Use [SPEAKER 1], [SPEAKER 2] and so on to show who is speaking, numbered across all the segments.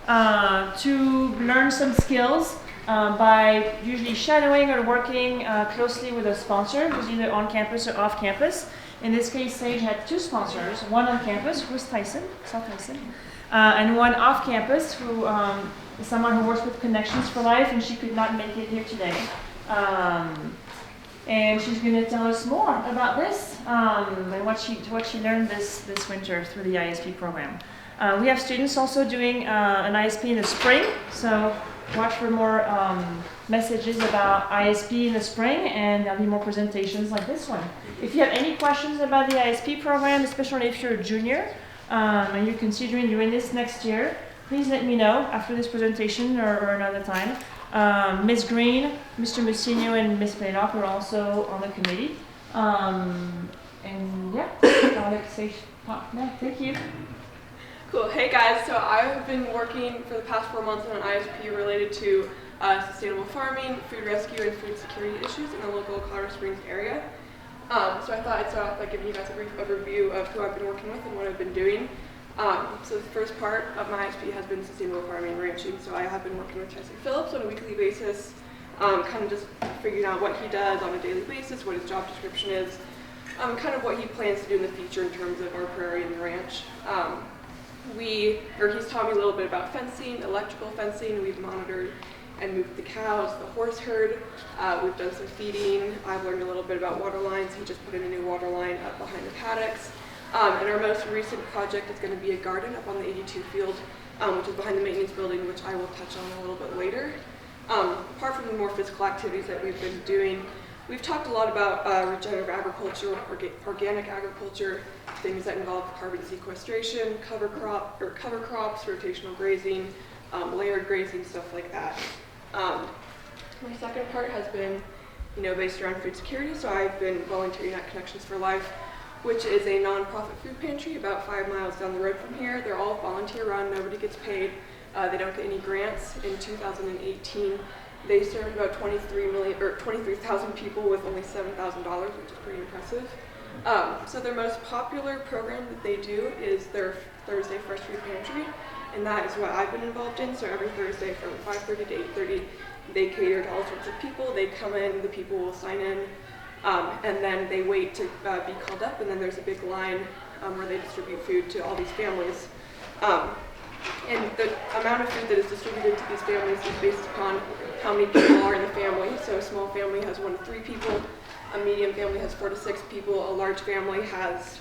[SPEAKER 1] to learn some skills by usually shadowing or working closely with a sponsor who's either on campus or off campus. In this case, Sage had two sponsors, one on campus, who's Tyson, South Tyson, and one off campus, who is someone who works with Connections for Life, and she could not make it here today. And she's going to tell us more about this and what she learned this winter through the ISP program. We have students also doing an ISP in the spring, so watch for more messages about ISP in the spring, and there'll be more presentations like this one. If you have any questions about the ISP program, especially if you're a junior and you're considering doing this next year, please let me know after this presentation or another time. Ms. Green, Mr. Musigno, and Ms. Playlock are also on the committee. And yeah, I'll let Sage talk now. Thank you.
[SPEAKER 2] Cool. Hey guys, so I've been working for the past 4 months on an ISP related to sustainable farming, food rescue, and food security issues in the local Colorado Springs area. So I thought I'd start off by giving you guys a brief overview of who I've been working with and what I've been doing. So the first part of my ISP has been sustainable farming and ranching. So I have been working with Tyson Phillips on a weekly basis, kind of just figuring out what he does on a daily basis, what his job description is, kind of what he plans to do in the future in terms of our prairie and the ranch. He's taught me a little bit about fencing, electrical fencing. We've monitored and moved the cows, the horse herd. We've done some feeding. I've learned a little bit about water lines. He just put in a new water line up behind the paddocks. And our most recent project is going to be a garden up on the 82 field, which is behind the maintenance building, which I will touch on a little bit later. Apart from the more physical activities that we've been doing, we've talked a lot about regenerative agriculture, organic agriculture, things that involve carbon sequestration, cover crops, rotational grazing, layered grazing, stuff like that. My second part has been, based around food security. So I've been volunteering at Connections for Life, which is a nonprofit food pantry about 5 miles down the road from here. They're all volunteer run, nobody gets paid. They don't get any grants. In 2018, they served about 23,000 people with only $7,000, which is pretty impressive. So their most popular program that they do is their Thursday Fresh Food Pantry, and that is what I've been involved in. So every Thursday from 5:30 to 8:30, they cater to all sorts of people. They come in, the people will sign in, and then they wait to be called up, and then there's a big line where they distribute food to all these families. And the amount of food that is distributed to these families is based upon how many people are in the family. So a small family has 1 to 3 people, a medium family has 4 to 6 people, a large family has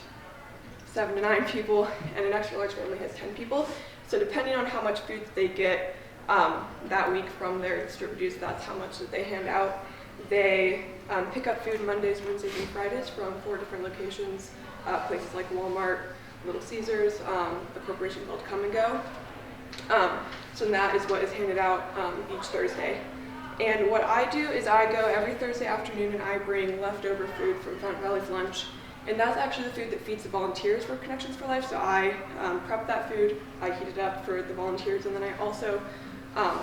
[SPEAKER 2] 7 to 9 people, and an extra large family has 10 people. So depending on how much food they get that week from their distributors, that's how much that they hand out. They pick up food Mondays, Wednesdays, and Fridays from 4 different locations, places like Walmart, Little Caesars, a corporation called Come and Go. So that is what is handed out each Thursday. And what I do is I go every Thursday afternoon and I bring leftover food from Fountain Valley's lunch. And that's actually the food that feeds the volunteers for Connections for Life. So I prep that food, I heat it up for the volunteers, and then I also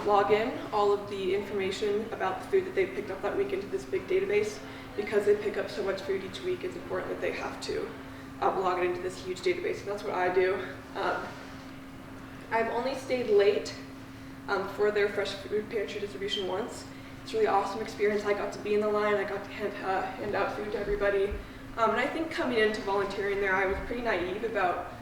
[SPEAKER 2] log in all of the information about the food that they picked up that week into this big database. Because they pick up so much food each week, it's important that they have to log it into this huge database, and that's what I do. I've only stayed late for their fresh food pantry distribution once. It's a really awesome experience. I got to be in the line, I got to hand out food to everybody. And I think coming into volunteering there, I was pretty naive about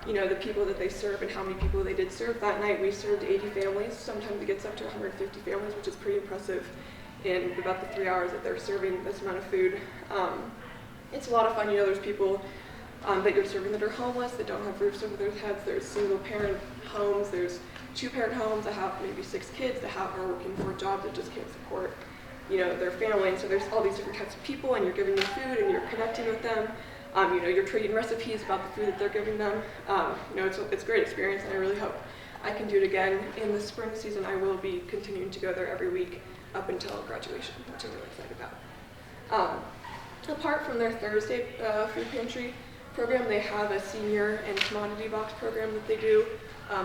[SPEAKER 2] the people that they serve and how many people they did serve. That night we served 80 families. Sometimes it gets up to 150 families, which is pretty impressive in about the 3 hours that they're serving this amount of food. It's a lot of fun. There's people that you're serving that are homeless, that don't have roofs over their heads. There's single parent homes, there's 2-parent homes that have maybe 6 kids that are working 4 jobs that just can't support their family. And so there's all these different types of people, and you're giving them food and you're connecting with them. You're trading recipes about the food that they're giving them. It's a great experience, and I really hope I can do it again. In the spring season, I will be continuing to go there every week up until graduation, which I'm really excited about. Apart from their Thursday food pantry program, they have a senior and commodity box program that they do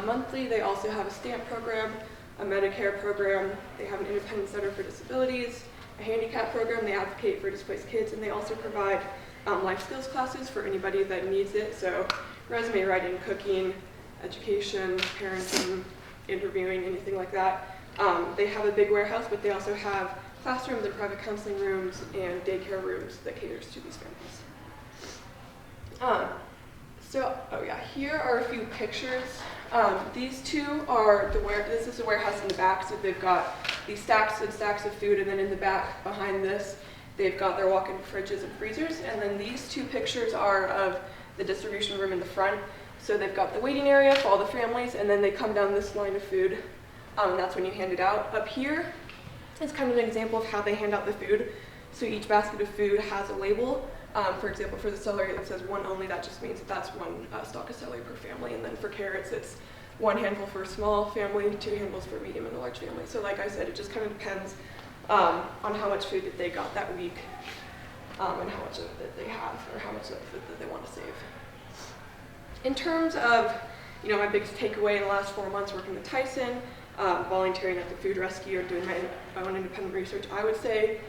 [SPEAKER 2] monthly. They also have a stamp program, a Medicare program. They have an independent center for disabilities, a handicap program. They advocate for displaced kids, and they also provide life skills classes for anybody that needs it. So resume writing, cooking, education, parenting, interviewing, anything like that. They have a big warehouse, but they also have classrooms and private counseling rooms and daycare rooms that caters to these families. Here are a few pictures. These two are this is the warehouse in the back, so they've got these stacks and stacks of food, and then in the back behind this, they've got their walk-in fridges and freezers, and then these two pictures are of the distribution room in the front. So they've got the waiting area for all the families, and then they come down this line of food, and that's when you hand it out. Up here is kind of an example of how they hand out the food. So each basket of food has a label. For example, for the celery, it says one only. That just means that that's one stalk of celery per family. And then for carrots, it's one handful for a small family, 2 handfuls for a medium and a large family. So like I said, it just kind of depends on how much food that they got that week, and how much of it they have, or how much of the food that they want to save. In terms of, my biggest takeaway in the last 4 months working with Tyson, volunteering at the food rescue, or doing my own independent research, I would say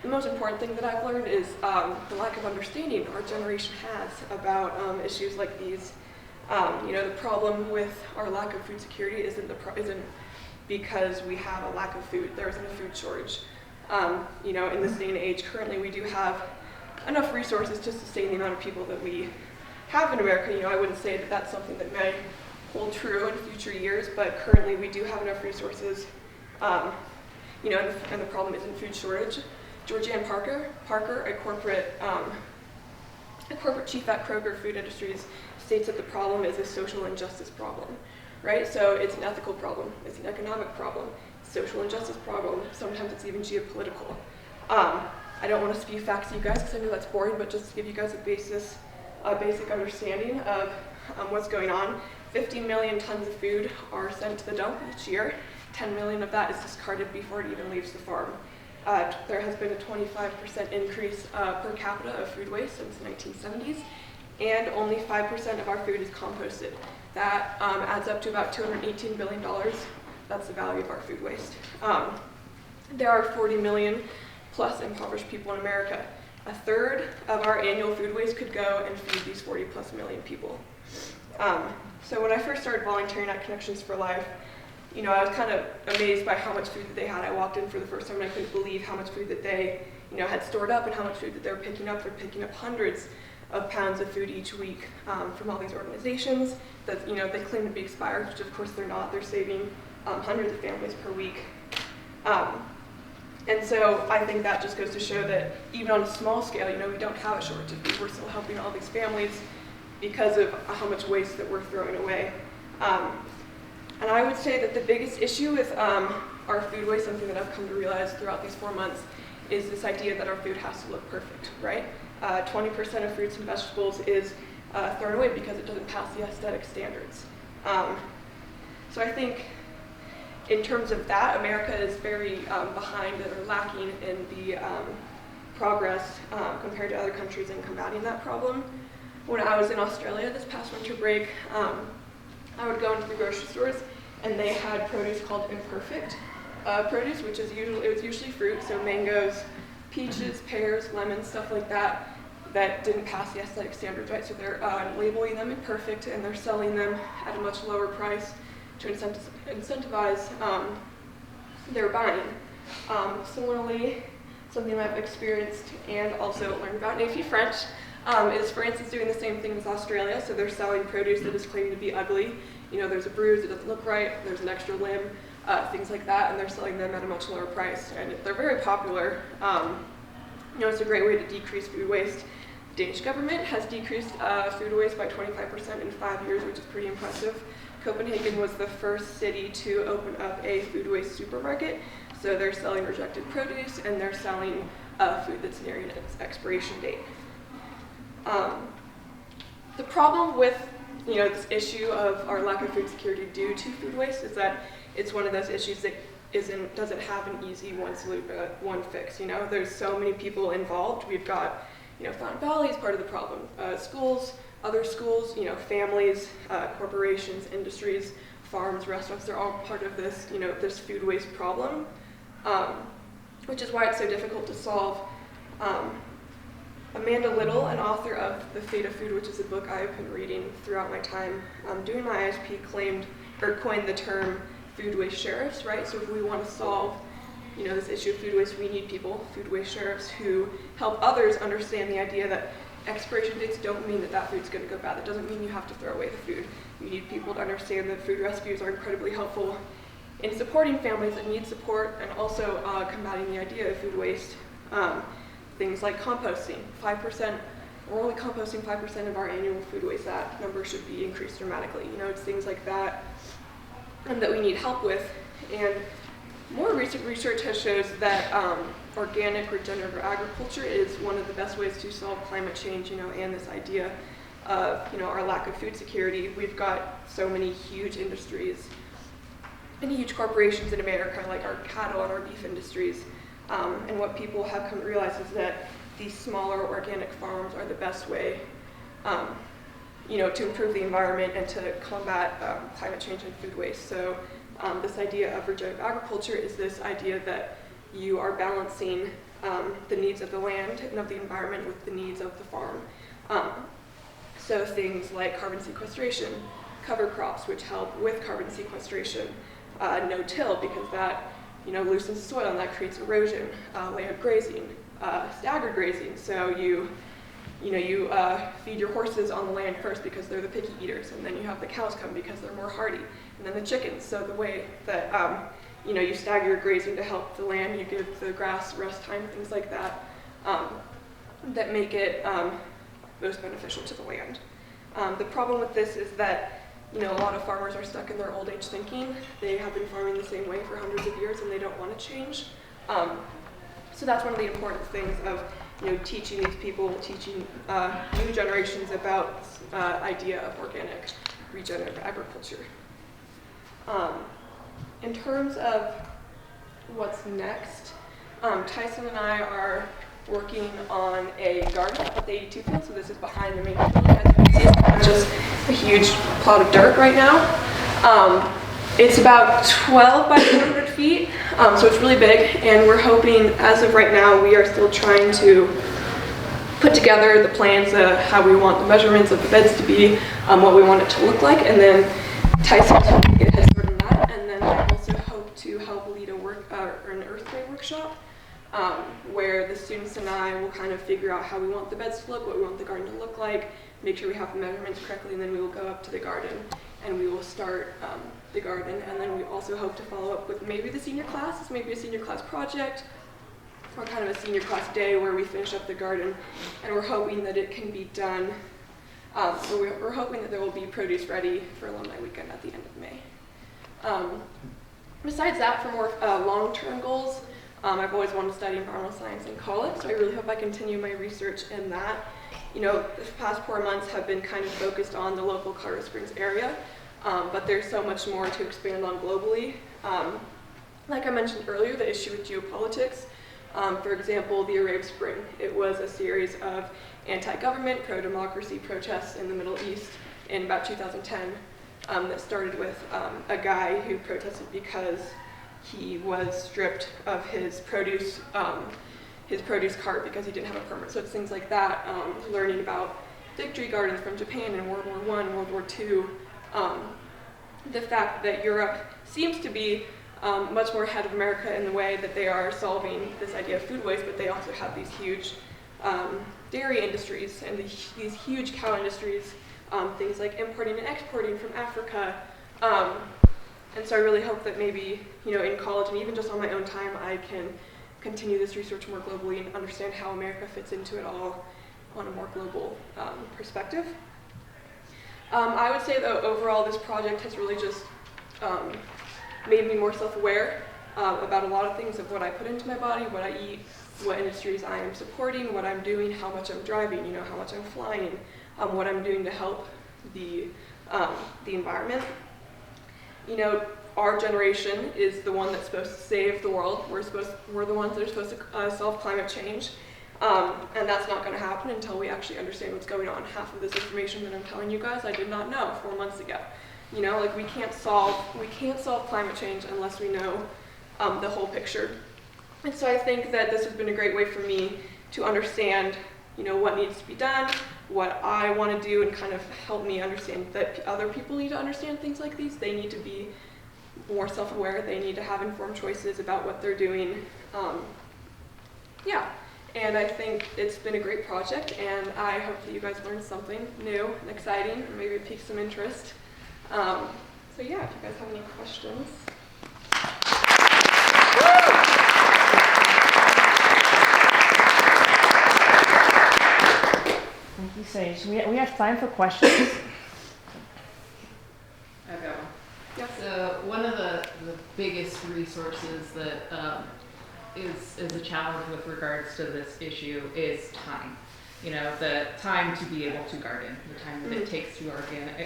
[SPEAKER 2] the most important thing that I've learned is the lack of understanding our generation has about issues like these. The problem with our lack of food security isn't because we have a lack of food. There isn't a food shortage. In this day and age, currently we do have enough resources to sustain the amount of people that we have in America. I wouldn't say that that's something that may hold true in future years, but currently we do have enough resources. And the problem isn't food shortage. Georgianne Parker, a corporate chief at Kroger Food Industries, states that the problem is a social injustice problem, right? So it's an ethical problem, it's an economic problem, social injustice problem, sometimes it's even geopolitical. I don't want to spew facts to you guys because I know that's boring, but just to give you guys a basic understanding of what's going on. 50 million tons of food are sent to the dump each year. 10 million of that is discarded before it even leaves the farm. There has been a 25% increase per capita of food waste since the 1970s, and only 5% of our food is composted. That adds up to about $218 billion. That's the value of our food waste. There are 40 million plus impoverished people in America. A third of our annual food waste could go and feed these 40 plus million people. So when I first started volunteering at Connections for Life, I was kind of amazed by how much food that they had. I walked in for the first time and I couldn't believe how much food that they, had stored up and how much food that they were picking up. They're picking up hundreds of pounds of food each week from all these organizations that, they claim to be expired, which of course they're not. They're saving hundreds of families per week. And so I think that just goes to show that even on a small scale, we don't have a shortage of food. We're still helping all these families because of how much waste that we're throwing away. And I would say that the biggest issue with our food waste, something that I've come to realize throughout these 4 months, is this idea that our food has to look perfect, right? 20% of fruits and vegetables is thrown away because it doesn't pass the aesthetic standards. So I think in terms of that, America is very behind or lacking in the progress compared to other countries in combating that problem. When I was in Australia this past winter break, I would go into the grocery stores and they had produce called Imperfect Produce, which is usually fruit, so mangoes, peaches, pears, lemons, stuff like that, that didn't pass the aesthetic standards, right? So they're labeling them Imperfect and they're selling them at a much lower price to incentivize their buying. Similarly, something I've experienced and also learned about in AP French is France is doing the same thing with Australia. So they're selling produce that is claimed to be ugly. There's a bruise, it doesn't look right, there's an extra limb, things like that, and they're selling them at a much lower price. And they're very popular. It's a great way to decrease food waste. The Danish government has decreased food waste by 25% in 5 years, which is pretty impressive. Copenhagen was the first city to open up a food waste supermarket. So they're selling rejected produce and they're selling food that's nearing its expiration date. The problem with this issue of our lack of food security due to food waste is that it's one of those issues that doesn't have an easy one fix. There's so many people involved. We've got Fountain Valley is part of the problem. Schools, other schools, families, corporations, industries, farms, restaurants, they're all part of this, this food waste problem, which is why it's so difficult to solve. Amanda Little, an author of The Fate of Food, which is a book I've been reading throughout my time doing my ISP, claimed or coined the term food waste sheriffs, right? So if we want to solve, this issue of food waste, we need people, food waste sheriffs, who help others understand the idea that expiration dates don't mean that that food's going to go bad. That doesn't mean you have to throw away the food. You need people to understand that food rescues are incredibly helpful in supporting families that need support, and also combating the idea of food waste. Things like composting, 5%, we're only composting 5% of our annual food waste. That number should be increased dramatically. It's things like that that we need help with. And more recent research has shown that organic regenerative agriculture is one of the best ways to solve climate change, and this idea of, our lack of food security. We've got so many huge industries and huge corporations in America, like our cattle and our beef industries. And what people have come to realize is that these smaller organic farms are the best way, to improve the environment and to combat climate change and food waste. So this idea of regenerative agriculture is this idea that you are balancing the needs of the land and of the environment with the needs of the farm. So things like carbon sequestration, cover crops, which help with carbon sequestration, no-till, because that loosens the soil and that creates erosion, layered grazing, staggered grazing. So you feed your horses on the land first because they're the picky eaters, and then you have the cows come because they're more hardy, and then the chickens. So the way that you stagger your grazing to help the land, you give the grass rest time, things like that, that make it most beneficial to the land. The problem with this is that a lot of farmers are stuck in their old age thinking. They have been farming the same way for hundreds of years and they don't want to change. So that's one of the important things of teaching these people, teaching new generations about idea of organic regenerative agriculture. In terms of what's next, Tyson and I are working on a garden at the 82 field. So this is behind the main building. As you can see, it's just a huge plot of dirt right now. It's about 12 by 400 feet, so it's really big, and we're hoping, as of right now, we are still trying to put together the plans of how we want the measurements of the beds to be, what we want it to look like, and then Tyson's hoping to get a head start on that, and then I also hope to help lead an Earth Day workshop, where the students and I will kind of figure out how we want the beds to look, what we want the garden to look like, make sure we have the measurements correctly, and then we will go up to the garden and we will start the garden. And then we also hope to follow up with maybe the senior classes, maybe a senior class project, or kind of a senior class day where we finish up the garden. And we're hoping that it can be done, we're hoping that there will be produce ready for Alumni Weekend at the end of May. Besides that, for more long-term goals, I've always wanted to study environmental science in college, so I really hope I continue my research in that. The past 4 months have been kind of focused on the local Colorado Springs area, but there's so much more to expand on globally. Like I mentioned earlier, the issue with geopolitics. For example, the Arab Spring. It was a series of anti-government, pro-democracy protests in the Middle East in about 2010 that started with a guy who protested because he was stripped of his produce cart because he didn't have a permit. So it's things like that, learning about victory gardens from Japan in World War I, World War II, the fact that Europe seems to be much more ahead of America in the way that they are solving this idea of food waste, but they also have these huge dairy industries and these huge cow industries, things like importing and exporting from Africa. And so I really hope that maybe, in college and even just on my own time, I can continue this research more globally and understand how America fits into it all on a more global perspective. I would say, though, overall, this project has really just made me more self-aware about a lot of things of what I put into my body, what I eat, what industries I am supporting, what I'm doing, how much I'm driving, how much I'm flying, what I'm doing to help the environment. Our generation is the one that's supposed to save the world. We're the ones that are supposed to solve climate change. And that's not going to happen until we actually understand what's going on. Half of this information that I'm telling you guys, I did not know 4 months ago. We can't solve climate change unless we know the whole picture. And so I think that this has been a great way for me to understand, what needs to be done, what I want to do and kind of help me understand that other people need to understand things like these. They need to be more self-aware. They need to have informed choices about what they're doing. Yeah, and I think it's been a great project, and I hope that you guys learned something new and exciting, or maybe it piqued some interest. So yeah, if you guys have any questions.
[SPEAKER 1] Thank you, Sage. We have time for questions.
[SPEAKER 3] I've got one.
[SPEAKER 2] Yes.
[SPEAKER 3] So one of the biggest resources that is a challenge with regards to this issue is time. You know, the time to be able to garden, the time that it takes to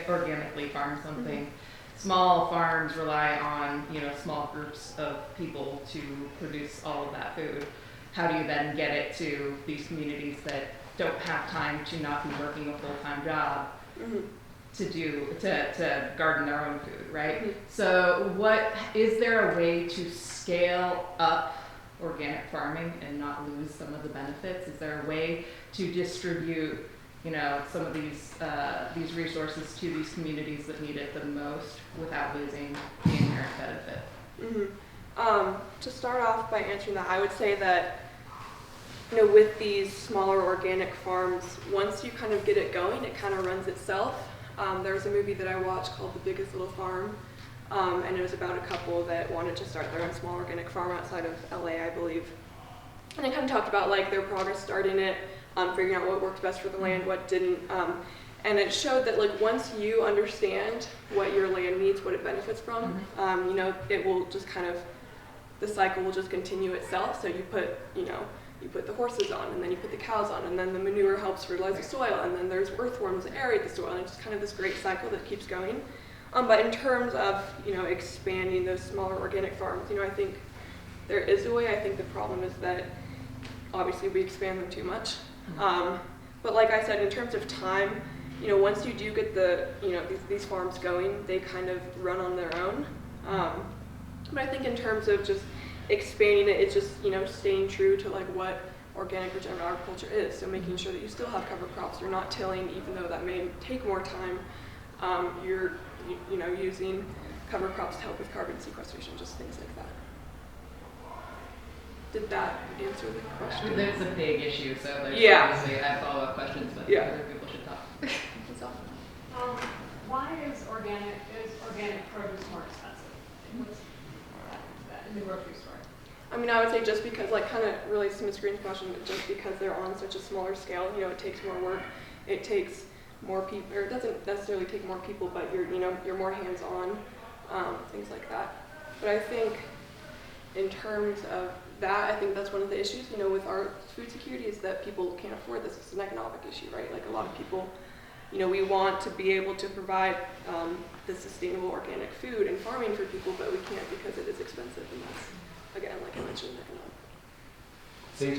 [SPEAKER 3] organically farm something. Small farms rely on, you know, small groups of people to produce all of that food. How do you then get it to these communities that don't have time to not be working a full-time job to garden their own food, right? So is there a way to scale up organic farming and not lose some of the benefits? Is there a way to distribute, you know, some of these resources to these communities that need it the most without losing the inherent benefit?
[SPEAKER 2] To start off by answering that, I would say that, you know, with these smaller organic farms, once you kind of get it going, it kind of runs itself. There was a movie that I watched called The Biggest Little Farm, and it was about a couple that wanted to start their own small organic farm outside of LA, I believe. And they kind of talked about like their progress starting it, figuring out what worked best for the land, what didn't. And it showed that like once you understand what your land needs, what it benefits from, you know, it will just kind of, the cycle will just continue itself. So you put, you know, you put the horses on, and then you put the cows on, and then the manure helps fertilize the soil, and then there's earthworms that aerate the soil, and it's just kind of this great cycle that keeps going. But in terms of, you know, expanding those smaller organic farms, you know, I think there is a way. I think the problem is that obviously we expand them too much. But like I said, in terms of time, you know, once you do get the, you know, these farms going, they kind of run on their own. But I think in terms of just expanding it, it's just, you know, staying true to like what organic regenerative agriculture is. So making sure that you still have cover crops, you're not tilling, even though that may take more time. You're, you know, using cover crops to help with carbon sequestration, just things like that. Did that answer the question?
[SPEAKER 3] There's a big issue, so there's obviously I have follow-up questions, but other people should talk.
[SPEAKER 2] That's all.
[SPEAKER 4] Why is organic produce more expensive? What's that in the grocery store?
[SPEAKER 2] I mean, I would say just because, like, kind of relates to Ms. Green's question, but just because they're on such a smaller scale, you know, it takes more work. It takes more people, or it doesn't necessarily take more people, but you're more hands-on, things like that. But I think in terms of that, I think that's one of the issues, you know, with our food security is that people can't afford this. It's an economic issue, right? Like a lot of people, you know, we want to be able to provide the sustainable organic food and farming for people, but we can't because it is expensive, and that's, again, like I mentioned, economic.
[SPEAKER 5] Sage,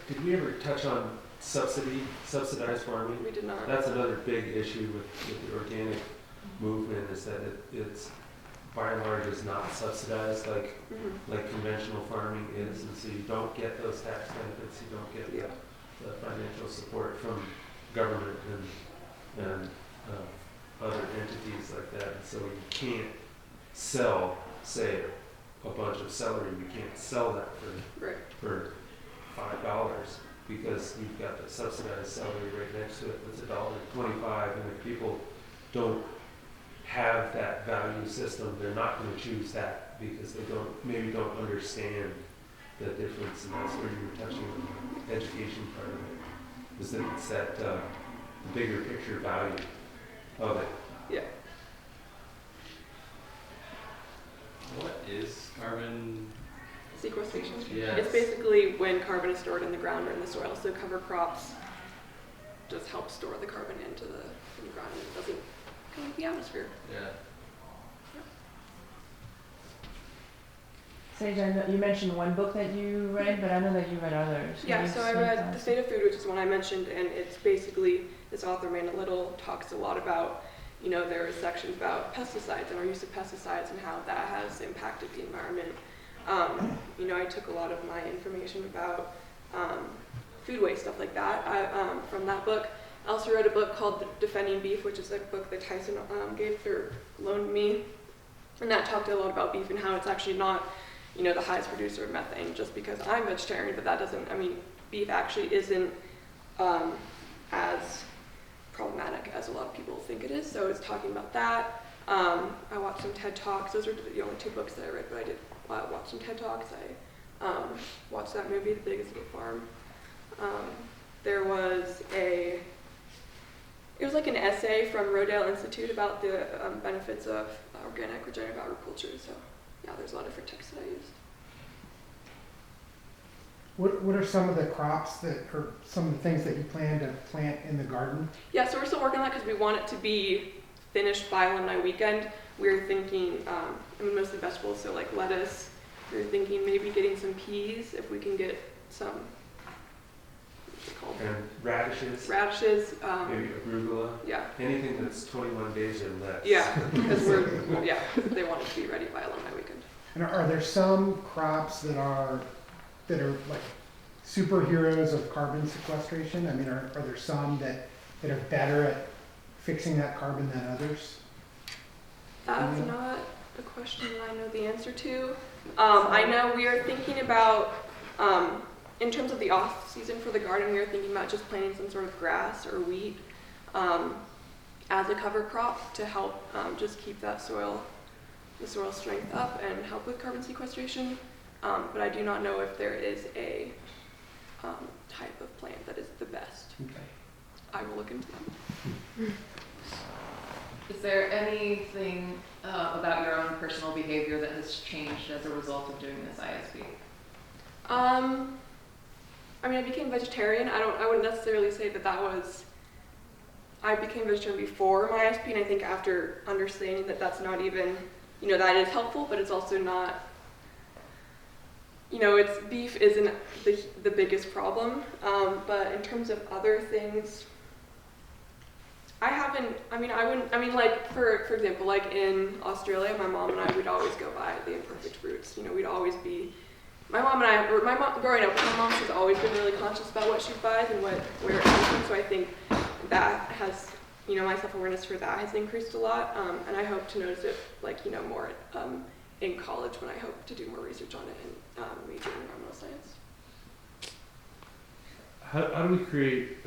[SPEAKER 5] did we ever touch on subsidized farming?
[SPEAKER 2] We did not.
[SPEAKER 5] That's another big issue with the organic movement, is that it's by and large is not subsidized like conventional farming is, and so you don't get those tax benefits, you don't get the financial support from government and other entities like that, and so you can't sell, say, a bunch of celery. You can't sell that for $5 because you've got the subsidized celery right next to it that's $1.25, and if people don't have that value system, they're not going to choose that because they maybe don't understand the difference, and that's where you were touching on the education part of it, is that it's that the bigger picture value of it.
[SPEAKER 2] Yeah.
[SPEAKER 6] What is carbon
[SPEAKER 2] Sequestration.
[SPEAKER 6] Yes.
[SPEAKER 2] It's basically when carbon is stored in the ground or in the soil. So cover crops just help store the carbon into the ground, and it doesn't come into the atmosphere.
[SPEAKER 6] Yeah.
[SPEAKER 1] Sage, I know you mentioned one book that you read, but I know that you read others.
[SPEAKER 2] Yeah, so I read The State of Food, which is one I mentioned, and it's basically, this author, Amanda Little, talks a lot about, you know, there are sections about pesticides and our use of pesticides and how that has impacted the environment. You know, I took a lot of my information about food waste, stuff like that, from that book. I also read a book called Defending Beef, which is a book that Tyson loaned me, and that talked a lot about beef and how it's actually not, the highest producer of methane just because I'm vegetarian, but that doesn't, beef actually isn't as problematic as a lot of people think it is. So it's talking about that. I watched some TED Talks. Those are the only 2 books that I read, but I did watch some TED Talks. I watched that movie, The Biggest Little Farm. There was it was like an essay from Rodale Institute about the benefits of organic regenerative agriculture. So yeah, there's a lot of different texts that I used.
[SPEAKER 7] What are some of the crops or some of the things that you plan to plant in the garden?
[SPEAKER 2] Yeah, so we're still working on that because we want it to be finished by alumni weekend. We're thinking, mostly vegetables, so like lettuce. We're thinking maybe getting some peas if we can get some, what's it called?
[SPEAKER 5] And radishes.
[SPEAKER 2] Radishes.
[SPEAKER 5] Maybe arugula.
[SPEAKER 2] Yeah.
[SPEAKER 5] Anything that's 21 days or less.
[SPEAKER 2] Yeah, because they want it to be ready by alumni weekend.
[SPEAKER 7] And are there some crops that are like superheroes of carbon sequestration? Are there some that are better at fixing that carbon than others?
[SPEAKER 2] That's not a question that I know the answer to. I know we are thinking about, in terms of the off season for the garden, we are thinking about just planting some sort of grass or wheat as a cover crop to help just keep the soil strength up and help with carbon sequestration. But I do not know if there is a type of plant that is the best.
[SPEAKER 7] Okay.
[SPEAKER 2] I will look into that.
[SPEAKER 3] Is there anything about your own personal behavior that has changed as a result of doing this ISP?
[SPEAKER 2] I became vegetarian. I wouldn't necessarily say that was. I became vegetarian before my ISP, and I think after understanding that that's not even, that is helpful, but it's also not. Beef isn't the biggest problem, but in terms of other things, for example, like in Australia, my mom and I would always go buy the Imperfect Fruits. We'd always be, growing up, my mom has always been really conscious about what she buys and where it comes from, so I think that has, my self-awareness for that has increased a lot, and I hope to notice it, more in college when I hope to do more research on it and major in environmental science.
[SPEAKER 8] How do we create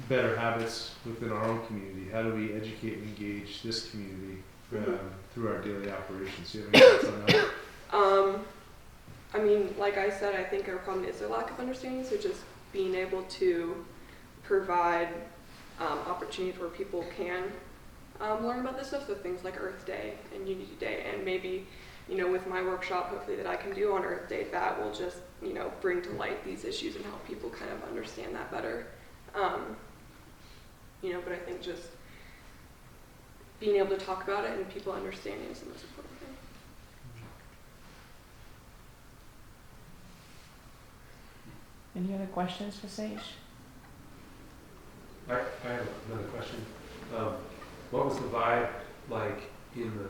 [SPEAKER 8] better habits within our own community? How do we educate and engage this community through our daily operations? Do you have any thoughts on that?
[SPEAKER 2] Like I said, I think our problem is a lack of understanding, so just being able to provide opportunities where people can learn about this stuff, so things like Earth Day and Unity Day, and maybe with my workshop, hopefully, that I can do on Earth Day, that will just, bring to light these issues and help people kind of understand that better. But I think just being able to talk about it and people understanding is the most important thing.
[SPEAKER 1] Any other questions for Sage?
[SPEAKER 5] I have another question. What was the vibe like in the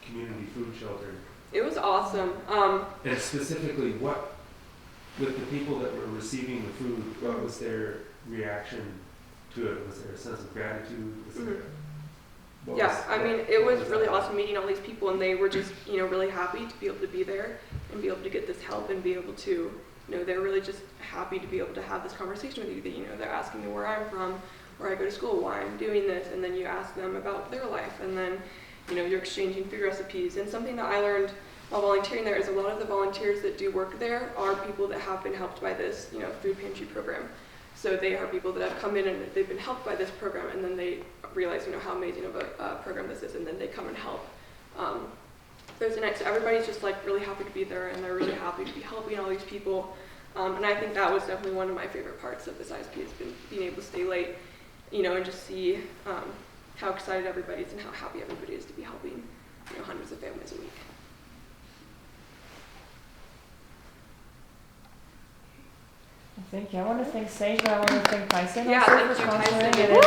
[SPEAKER 5] community food shelter?
[SPEAKER 2] It was awesome.
[SPEAKER 5] And specifically, with the people that were receiving the food, what was their reaction to it? Was there a sense of gratitude?
[SPEAKER 2] It was really awesome meeting all these people, and they were just, really happy to be able to be there and be able to get this help and be able to, they're really just happy to be able to have this conversation with you. That, they're asking me where I'm from, where I go to school, why I'm doing this, and then you ask them about their life, and then, you're exchanging food recipes. And something that I learned while volunteering there is a lot of the volunteers that do work there are people that have been helped by this, food pantry program. So they are people that have come in and they've been helped by this program, and then they realize, how amazing of a program this is, and then they come and help. Thursday night, so everybody's just really happy to be there, and they're really happy to be helping all these people. And I think that was definitely one of my favorite parts of this ISP, has been being able to stay late, and just see how excited everybody is and how happy everybody is to be helping, hundreds of families a week.
[SPEAKER 1] Thank you. I want to thank Sage, but I want to thank Tyson
[SPEAKER 2] Yeah,
[SPEAKER 1] also
[SPEAKER 2] thank
[SPEAKER 1] for
[SPEAKER 2] you,
[SPEAKER 1] sponsoring
[SPEAKER 2] Tyson.
[SPEAKER 1] it.
[SPEAKER 2] Woo!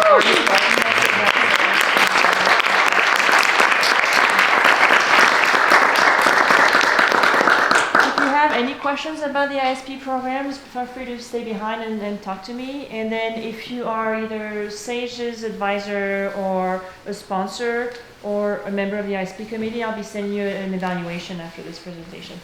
[SPEAKER 1] If you have any questions about the ISP programs, feel free to stay behind and talk to me. And then if you are either SAGE's advisor or a sponsor or a member of the ISP committee, I'll be sending you an evaluation after this presentation.